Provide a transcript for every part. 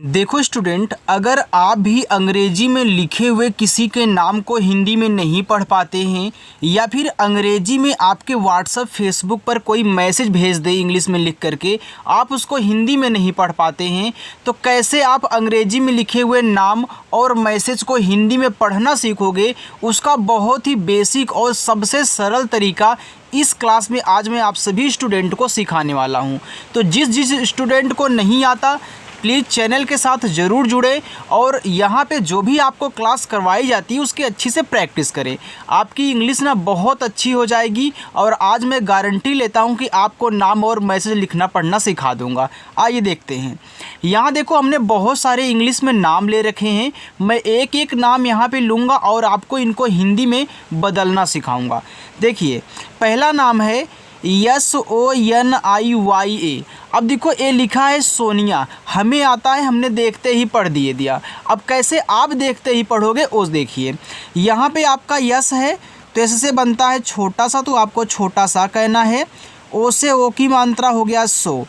देखो स्टूडेंट, अगर आप भी अंग्रेजी में लिखे हुए किसी के नाम को हिंदी में नहीं पढ़ पाते हैं या फिर अंग्रेजी में आपके व्हाट्सएप फेसबुक पर कोई मैसेज भेज दे इंग्लिश में लिख करके आप उसको हिंदी में नहीं पढ़ पाते हैं, तो कैसे आप अंग्रेजी में लिखे हुए नाम और मैसेज को हिंदी में पढ़ना सीखोगे, उसका बहुत ही बेसिक और सबसे सरल तरीका इस क्लास में आज मैं आप सभी स्टूडेंट को सिखाने वाला हूं। तो जिस स्टूडेंट को नहीं आता प्लीज़ चैनल के साथ ज़रूर जुड़े और यहाँ पे जो भी आपको क्लास करवाई जाती है उसकी अच्छी से प्रैक्टिस करें। आपकी इंग्लिश ना बहुत अच्छी हो जाएगी और आज मैं गारंटी लेता हूँ कि आपको नाम और मैसेज लिखना पढ़ना सिखा दूँगा। आइए देखते हैं। यहाँ देखो, हमने बहुत सारे इंग्लिश में नाम ले रखे हैं। मैं एक एक नाम यहाँ पे लूँगा और आपको इनको हिंदी में बदलना सिखाऊँगा। देखिए, पहला नाम है SONIYA। अब देखो ये लिखा है सोनिया, हमें आता है, हमने देखते ही पढ़ दिया। अब कैसे आप देखते ही पढ़ोगे उस देखिए, यहाँ पे आपका यस है तो ऐसे से बनता है छोटा सा, तो आपको छोटा सा कहना है। ओ से ओ की मात्रा हो गया सो,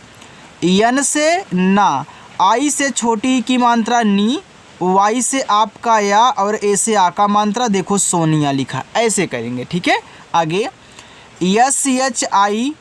यन से ना, आई से छोटी की मात्रा नी, वाई से आपका या और ए से आ का मात्रा देखो सोनिया लिखा, ऐसे करेंगे। ठीक है, आगे SHIVAJI,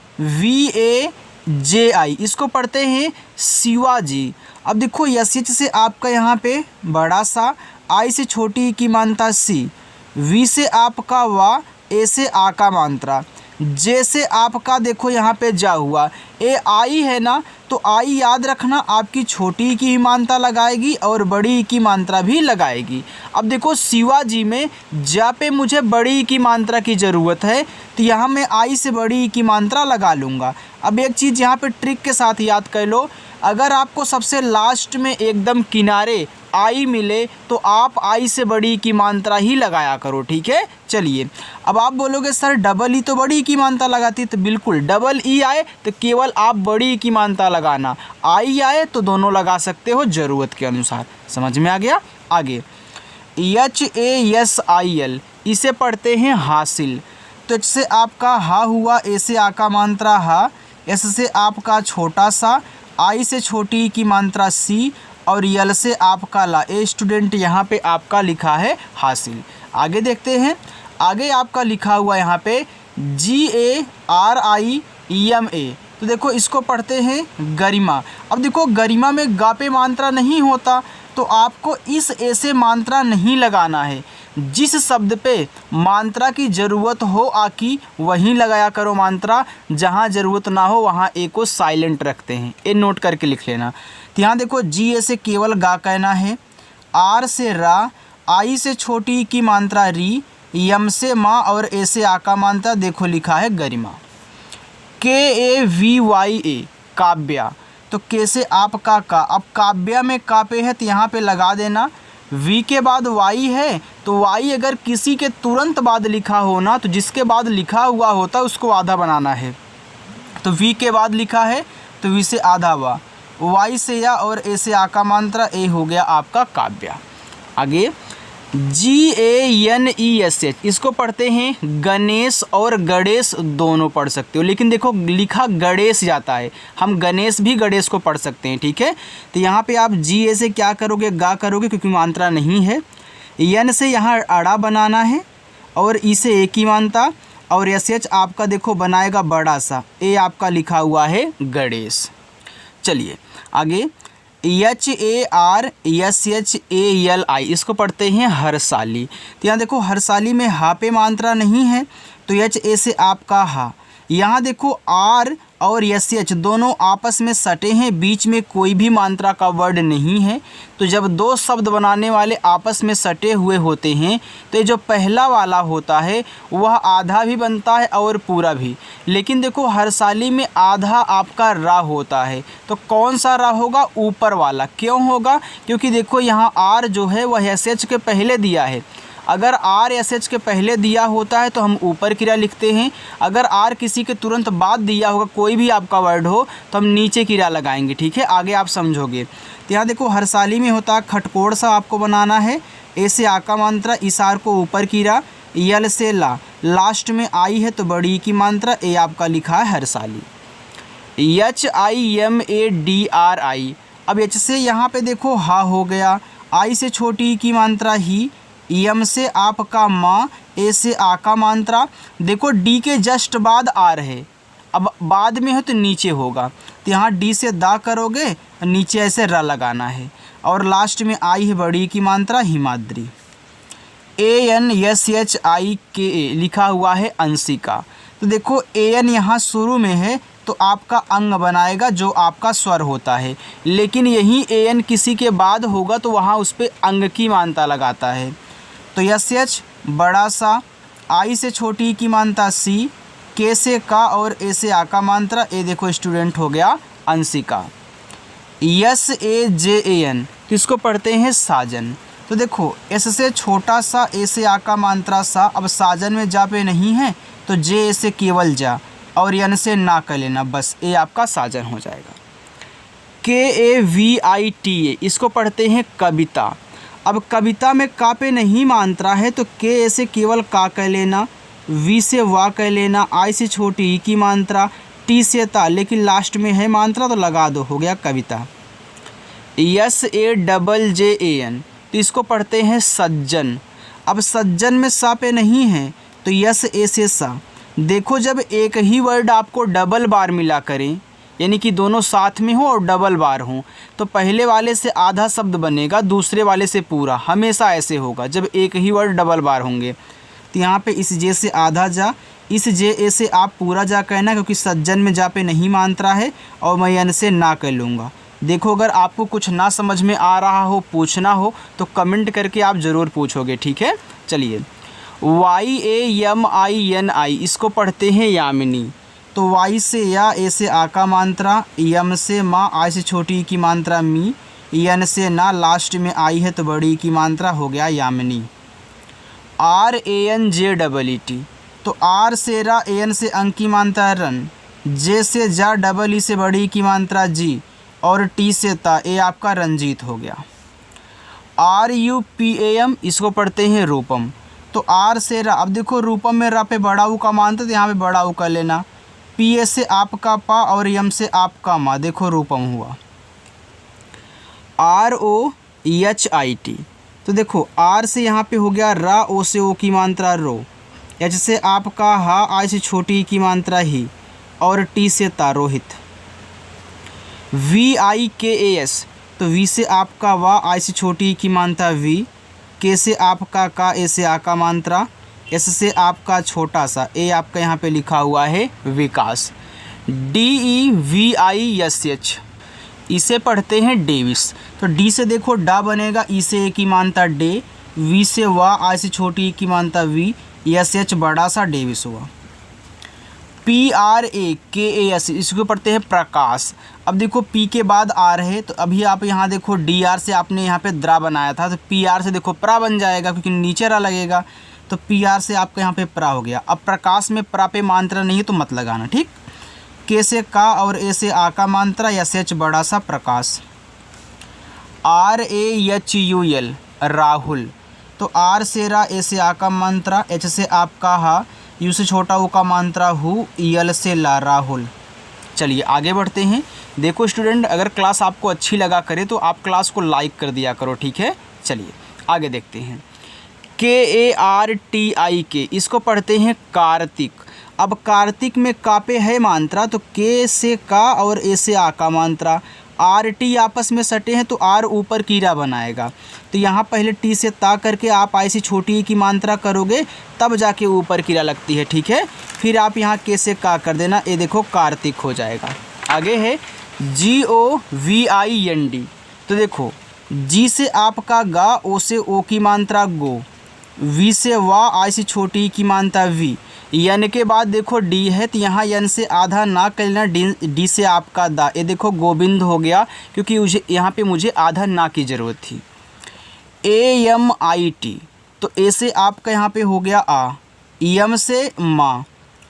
इसको पढ़ते हैं शिवाजी। अब देखो SH से आपका यहाँ पे बड़ा सा, आई से छोटी की मात्रा सी, वी से आपका वा, ए से आ का मात्रा, जे से आपका देखो यहाँ पे जा हुआ। ए आई है ना, तो आई याद रखना आपकी छोटी की ही मात्रा लगाएगी और बड़ी की मात्रा भी लगाएगी। अब देखो शिवाजी में जा पे मुझे बड़ी की मात्रा की ज़रूरत है, तो यहाँ मैं आई से बड़ी की मात्रा लगा लूँगा। अब एक चीज़ यहाँ पे ट्रिक के साथ याद कर लो, अगर आपको सबसे लास्ट में एकदम किनारे आई मिले तो आप आई से बड़ी की मात्रा ही लगाया करो। ठीक है, चलिए। अब आप बोलोगे सर डबल ई तो बड़ी की मात्रा लगाती है, तो बिल्कुल डबल ई आए तो केवल आप बड़ी की मात्रा लगाना, आई आए तो दोनों लगा सकते हो ज़रूरत के अनुसार। समझ में आ गया। आगे HASIL, इसे पढ़ते हैं हासिल। तो एच से आपका हा हुआ, ए से आ का मात्रा हा, एस से आपका छोटा सा, आई से छोटी की मात्रा सी और यल से आपका ला। ए स्टूडेंट यहाँ पे आपका लिखा है हासिल। आगे देखते हैं, आगे आपका लिखा हुआ यहाँ पे GARIMA। तो देखो इसको पढ़ते हैं गरिमा। अब देखो गरिमा में गा पे मात्रा नहीं होता, तो आपको इस ए से मात्रा नहीं लगाना है। जिस शब्द पे मात्रा की ज़रूरत हो आकी वहीं लगाया करो मात्रा, जहाँ ज़रूरत ना हो वहाँ ए को साइलेंट रखते हैं। ए नोट करके लिख लेना। तो यहाँ देखो जी ए से केवल गा कहना है, आर से रा, आई से छोटी की मात्रा री, यम से माँ और ए से आ का मात्रा देखो लिखा है गरिमा। KAVYA काव्या, तो के से आपका का। अब काव्या में का पे है तो यहाँ पे लगा देना। वी के बाद वाई है, तो वाई अगर किसी के तुरंत बाद लिखा हो ना, तो जिसके बाद लिखा हुआ होता है उसको आधा बनाना है। तो वी के बाद लिखा है तो वी से आधा वा, वाई से या और ए से आ का मात्रा, ए हो गया आपका काव्या। आगे GANESH, इसको पढ़ते हैं गणेश और गणेश दोनों पढ़ सकते हो, लेकिन देखो लिखा गणेश जाता है, हम गणेश भी गणेश को पढ़ सकते हैं। ठीक है, तो यहाँ पे आप GA से क्या करोगे, गा करोगे क्योंकि मात्रा नहीं है। यन से यहाँ अड़ा बनाना है और ई से ए की मात्रा, और SH आपका देखो बनाएगा बड़ा सा, ए आपका लिखा हुआ है गणेश। चलिए आगे HARSHALI, इसको पढ़ते हैं हरसाली। तो यहाँ देखो हरसाली में हा पे मात्रा नहीं है, तो HA से आपका हा। यहाँ देखो आर और SH दोनों आपस में सटे हैं, बीच में कोई भी मात्रा का वर्ड नहीं है। तो जब दो शब्द बनाने वाले आपस में सटे हुए होते हैं तो ये जो पहला वाला होता है वह आधा भी बनता है और पूरा भी। लेकिन देखो हरसाली में आधा आपका रा होता है, तो कौन सा रा होगा, ऊपर वाला। क्यों होगा, क्योंकि देखो यहाँ आर जो है वह SH के पहले दिया है। अगर आर SH के पहले दिया होता है तो हम ऊपर क्रिया लिखते हैं, अगर आर किसी के तुरंत बाद दिया होगा, कोई भी आपका वर्ड हो, तो हम नीचे क्रिया लगाएंगे। ठीक है, आगे आप समझोगे। तो यहाँ देखो हरसाली में होता है खटकोड़ सा आपको बनाना है, ए से आ का मात्रा, इसार को ऊपर क्रिया, यल से ला, लास्ट में आई है तो बड़ी की मात्रा, ए आपका लिखा है हरसाली। HIMADRI, अब एच से यहाँ पे देखो हा हो गया, आई से छोटी की मात्रा ही, यम से आपका माँ, ए से आ का मात्रा। देखो डी के जस्ट बाद आर है, अब बाद में है तो नीचे होगा, तो यहाँ डी से दा करोगे, नीचे ऐसे र लगाना है, और लास्ट में आई है बड़ी की मात्रा हिमाद्री। ANSHIKA लिखा हुआ है अंशिका। तो देखो AN यहाँ शुरू में है तो आपका अंग बनाएगा जो आपका स्वर होता है, लेकिन यही AN किसी के बाद होगा तो वहाँ उस पर अंग की मात्रा लगाता है। तो SH बड़ा सा, आई से छोटी की मात्रा सी, के से का और ए से आ का मात्रा, ए देखो स्टूडेंट हो गया अंशिका। SAJAN तो इसको पढ़ते हैं साजन। तो देखो एस से छोटा सा, ए से आ का मात्रा सा, अब साजन में जा पे नहीं है तो जे से केवल जा, और यन से ना कर लेना, बस ए आपका साजन हो जाएगा। KAVITA इसको पढ़ते हैं कविता। अब कविता में का पे नहीं मात्रा है तो के ए से केवल का कह लेना, वी से वा कह लेना, आई से छोटी ई की मात्रा, टी से ता, लेकिन लास्ट में है मात्रा तो लगा दो, हो गया कविता। SAJJAN तो इसको पढ़ते हैं सज्जन। अब सज्जन में सा पे नहीं है तो यस ए से सा। देखो जब एक ही वर्ड आपको डबल बार मिला करें, यानी कि दोनों साथ में हो और डबल बार हो, तो पहले वाले से आधा शब्द बनेगा, दूसरे वाले से पूरा, हमेशा ऐसे होगा जब एक ही वर्ड डबल बार होंगे। तो यहाँ पे इस जे से आधा जा, इस जे ए से आप पूरा जा कहना, क्योंकि सज्जन में जा पे नहीं मात्रा है, और मैं यन से ना कह लूँगा। देखो अगर आपको कुछ ना समझ में आ रहा हो, पूछना हो तो कमेंट करके आप ज़रूर पूछोगे, ठीक है। चलिए YAMINI इसको पढ़ते हैं यामिनी। तो वाई से या, ए से आ का मात्रा, यम से माँ, आई से छोटी की मात्रा मी, यन से ना, लास्ट में आई है तो बड़ी की मात्रा, हो गया यामिनी। RANJEET तो आर से रा, एन से अंक की मात्रा रन, जे से जा, डबल ई से बड़ी की मात्रा जी, और टी से ता, ए आपका रंजीत हो गया। RUPAM इसको पढ़ते हैं रूपम। तो आर से रा, अब देखो रूपम में रा पे बड़ा ऊ का मानते तो यहाँ पे बड़ा ऊ कर लेना, PA से आपका पा और यम से आपका मा, देखो रूपम हुआ। ROHIT तो देखो आर से यहाँ पे हो गया रा, ओ से ओ की मात्रा रो, एच से आपका हा, आई से छोटी की मात्रा ही, और टी से ता, रोहित। VIKAS तो वी से आपका वा, आई से छोटी की मात्रा वी, के से आपका का, ए से आ का मात्रा, एस से आपका छोटा सा, ए आपका यहाँ पे लिखा हुआ है विकास। DEVISH इसे पढ़ते हैं डेविस। तो डी से देखो डा बनेगा, ई से ए की मात्रा डे, वी से वा, आई से छोटी की मात्रा वी, SH बड़ा सा, डेविस हुआ। PRAKAS इसको पढ़ते हैं प्रकाश। अब देखो पी के बाद आर है तो अभी आप यहाँ देखो DR से आपने यहाँ पे द्रा बनाया था, तो PR से देखो प्रा बन जाएगा, क्योंकि नीचे रा लगेगा, तो PR से आपका यहाँ पे प्रा हो गया। अब प्रकाश में प्रा पे मात्रा नहीं है तो मत लगाना, ठीक। के से का और ए से आ का मात्रा, SH बड़ा सा, प्रकाश। RAHUL राहुल। तो आर से रा, ए से आ का मात्रा, एच से आपका हा, यू से छोटा ओ का मात्रा हु, यल से ला, राहुल। चलिए आगे बढ़ते हैं। देखो स्टूडेंट, अगर क्लास आपको अच्छी लगा करे तो आप क्लास को लाइक कर दिया करो, ठीक है। चलिए आगे देखते हैं। KARTIK इसको पढ़ते हैं कार्तिक। अब कार्तिक में का पे है मात्रा तो के से का और ए से आ का मात्रा, RT आपस में सटे हैं तो आर ऊपर कीरा बनाएगा, तो यहाँ पहले टी से ता करके आप आई सी छोटी की मात्रा करोगे तब जाके ऊपर कीरा लगती है, ठीक है। फिर आप यहाँ के से का कर देना, ये देखो कार्तिक हो जाएगा। आगे है GOVIND। तो देखो जी से आपका गा, ओ से ओ की मात्रा गो, वी से वा, आई से छोटी की मात्रा वी, यन के बाद देखो डी है तो यहाँ यन से आधा ना कर लेना, डी से आपका दा, ये देखो गोविंद हो गया, क्योंकि मुझे यहाँ पे मुझे आधा ना की ज़रूरत थी। AMIT तो ए से आपका यहाँ पे हो गया आ, यम से माँ,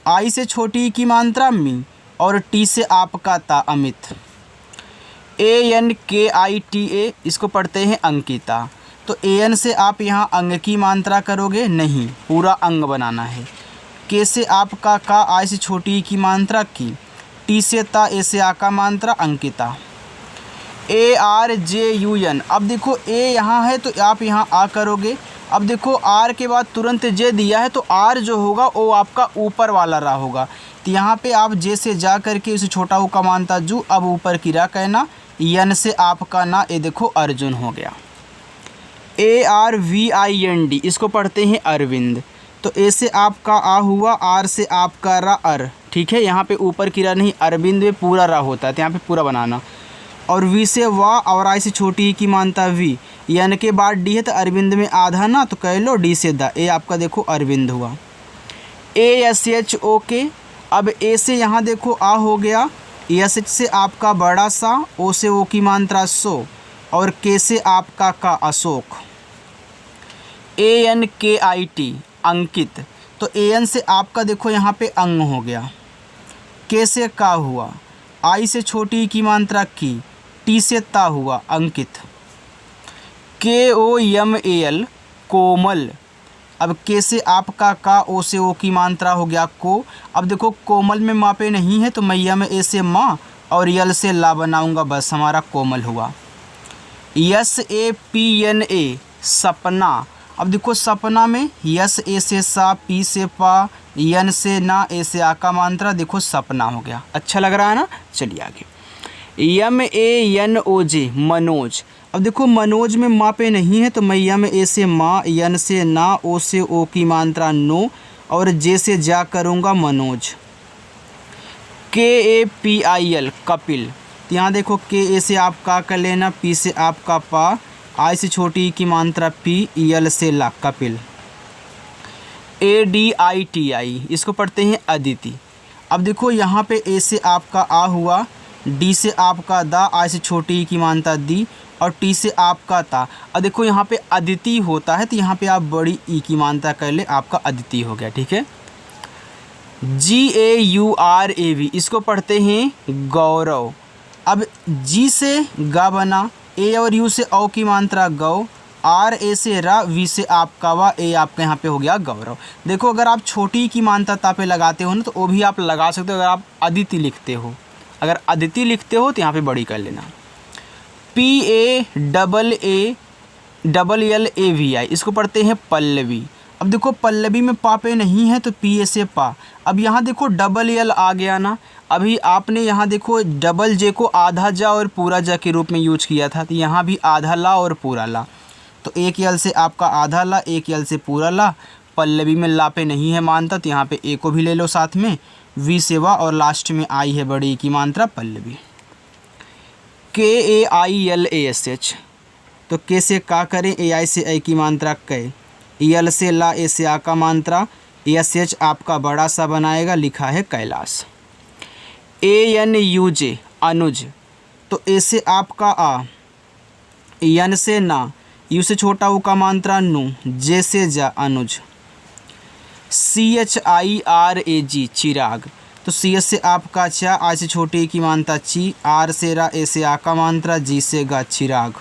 आई से छोटी की मात्रा मी, और टी से आपका ता, अमित। ANKITA इसको पढ़ते हैं अंकिता। तो AN से आप यहाँ अंग की मात्रा करोगे नहीं, पूरा अंग बनाना है। के से आपका का, आई से छोटी की मात्रा की, टी से ता, ए से आ का मात्रा, अंकिता। ARJUN। अब देखो ए यहाँ है तो आप यहाँ आ करोगे। अब देखो आर के बाद तुरंत जे दिया है तो आर जो होगा वो आपका ऊपर वाला रा होगा। तो यहाँ पे आप जे से जा करके उसे छोटा ऊ का मानता जू, अब ऊपर की रा कहना, यन से आपका ना, ये देखो अर्जुन हो गया। ARVIND इसको पढ़ते हैं अरविंद। तो ए से आपका आ हुआ, आर से आपका रा अर, ठीक है। यहाँ पे ऊपर की रा नहीं, अरविंद में पूरा रा होता है तो यहाँ पे पूरा बनाना। और वी से वाह और आई से छोटी ई की मानता वी, यन के बाद डी है तो अरविंद में आधा ना, तो कह लो डी से द, ए आपका देखो अरविंद हुआ। ASHOK। अब ए से यहाँ देखो आ हो गया, एस से आपका बड़ा सा, ओ से ओ की मात्रा सो, और के से आपका का अशोक। ANKIT अंकित। तो AN से आपका देखो यहाँ पे अंग हो गया। के से का हुआ, आई से छोटी की मात्रा की, टी से ता हुआ अंकित। KOMAL कोमल। अब के से आपका का, ओ से ओ की मात्रा हो गया को। अब देखो कोमल में मापे नहीं है तो मैया में ए से माँ और यल से ला बनाऊंगा, बस हमारा कोमल हुआ। SAPNA सपना। अब देखो सपना में यस ए से सा, पी से पा, यन से ना, ए से आ का मात्रा, देखो सपना हो गया। अच्छा लग रहा है ना। चलिए आगे। MANOJ मनोज। अब देखो मनोज में माँ पे नहीं है तो मैया में ए से माँ, यन से ना, ओ से ओ की मात्रा नो, और जे से जा करूँगा मनोज। KAPIL कपिल। तो यहाँ देखो के ए से आप का कर लेना, पी से आपका पा, आई से छोटी की मात्रा पी, यल से ला कपिल। ADITI इसको पढ़ते हैं अदिति। अब देखो यहाँ पे ए से आपका आ हुआ, डी से आपका दा, आई से छोटी की मात्रा दी, और टी से आपका ता। अब देखो यहाँ पे अदिति होता है तो यहाँ पे आप बड़ी ई की मात्रा कर ले, आपका अदिति हो गया, ठीक है। GAURAV इसको पढ़ते हैं गौरव। अब जी से गा बना, ए और यू से औ की मात्रा गौ, आर ए से रा, वी से आपका वा, ए आपका यहाँ पे हो गया गौरव। देखो अगर आप छोटी की मात्रा ता पे लगाते हो ना तो वो भी आप लगा सकते हो अगर आप अदिति लिखते हो। अगर अदिति लिखते हो तो यहाँ पे बड़ी कर लेना। PALLAVI इसको पढ़ते हैं पल्लवी। अब देखो पल्लवी में पापे नहीं है तो पी ए से पा। अब यहाँ देखो डबल यल आ गया ना। अभी आपने यहाँ देखो डबल जे को आधा जा और पूरा जा के रूप में यूज किया था, तो यहाँ भी आधा ला और पूरा ला। तो एक यल से आपका आधा ला, एक यल से पूरा ला। पल्लवी में ला पे नहीं है मानता तो यहाँ पे ए को भी ले लो साथ में, वी सेवा, और लास्ट में आई है बड़ी की मात्रा पल्लवी। KAILASH। तो के से का करें, ए आई से ए की मात्रा कै, यल से ला, ए से आ का मात्रा, SH आपका बड़ा सा बनाएगा, लिखा है कैलाश। ANUJ अनुज। तो ए से आपका आ, यन से ना, यू से छोटा ऊ का मात्रा नु, जे से जा अनुज। CHIRAG चिराग। तो सी से आपका चा, आई से छोटी की मात्रा ची, आर से रा, ए से आ का मात्रा, जी से गा चिराग।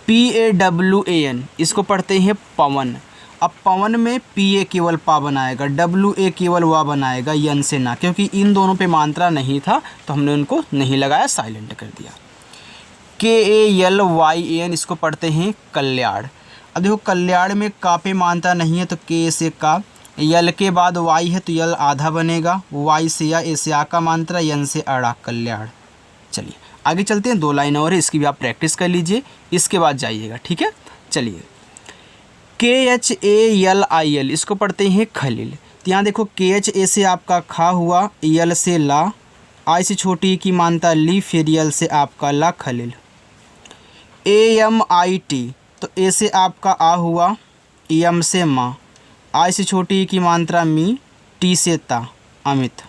PAWAN इसको पढ़ते हैं पवन। अब पवन में PA केवल पा बनाएगा, WA केवल वा बनाएगा, यन से ना, क्योंकि इन दोनों पे मात्रा नहीं था तो हमने उनको नहीं लगाया, साइलेंट कर दिया। KALYAN इसको पढ़ते हैं कल्याण। अब देखो कल्याण में का पे मात्रा नहीं है तो के से का, यल के बाद वाई है तो यल आधा बनेगा, वाई से या, ए से आ का मात्रा, यन से अड़ा, कल्याण। चलिए आगे चलते हैं, 2 लाइन और है, इसकी भी आप प्रैक्टिस कर लीजिए, इसके बाद जाइएगा, ठीक है। चलिए KHALIL इसको पढ़ते हैं खलील। तो यहाँ देखो KH ए से आपका खा हुआ, यल से ला, आई से छोटी की मात्रा ली, फिर यल से आपका ला, खलील। AMIT तो ए से आपका आ हुआ, यम से माँ, आई से छोटी की मात्रा मी, टी से ता, अमित।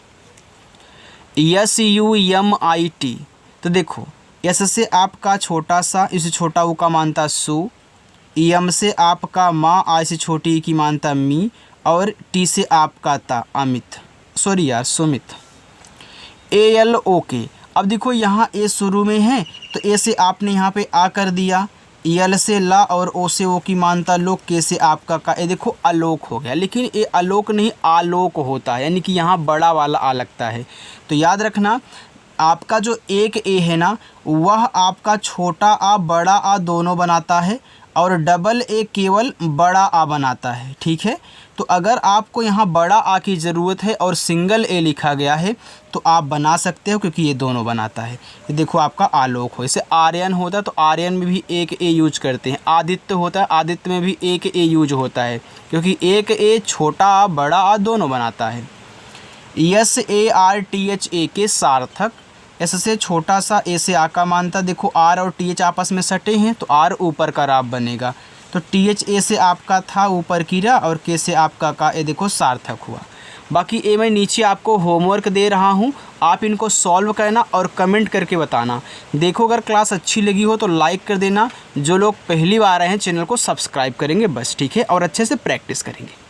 SUMIT तो देखो एस से आपका छोटा सा, इसे छोटा ऊ का मानता सु, यम से आपका माँ, आई से छोटी की मानता मी, और टी से आपका ता, अमित, सॉरी यार सुमित। ALOK। अब देखो यहाँ ए शुरू में है तो ए से आपने यहाँ पे आ कर दिया, यल से ला और ओ से ओ की मानता लोक, के से आपका का, ये देखो आलोक हो गया, लेकिन ये आलोक नहीं आलोक होता है, यानी कि यहाँ बड़ा वाला आ लगता है। तो याद रखना आपका जो एक ए है ना, वह आपका छोटा आ बड़ा आ दोनों बनाता है और डबल ए केवल बड़ा आ बनाता है। ठीक है, तो अगर आपको यहाँ बड़ा आ की ज़रूरत है और सिंगल ए लिखा गया है तो आप बना सकते हो, क्योंकि ये दोनों बनाता है। ये देखो आपका आलोक हो, जैसे आर्यन होता है तो आर्यन में भी एक ए यूज करते हैं। आदित्य होता है, आदित्य में भी एक ए यूज होता है, क्योंकि एक ए छोटा आ बड़ा आ दोनों बनाता है। SARTHA के सार्थक, एस से छोटा सा, ए से आ का मानता। देखो आर और TH आपस में सटे हैं तो आर ऊपर का राब बनेगा, तो TH से आपका था ऊपर की रा और के से आपका का, ए देखो सार्थक हुआ। बाकी ए मैं नीचे आपको होमवर्क दे रहा हूँ, आप इनको सॉल्व करना और कमेंट करके बताना। देखो अगर क्लास अच्छी लगी हो तो लाइक कर देना, जो लोग पहली बार आए हैं चैनल को सब्सक्राइब करेंगे बस। ठीक है, और अच्छे से प्रैक्टिस करेंगे।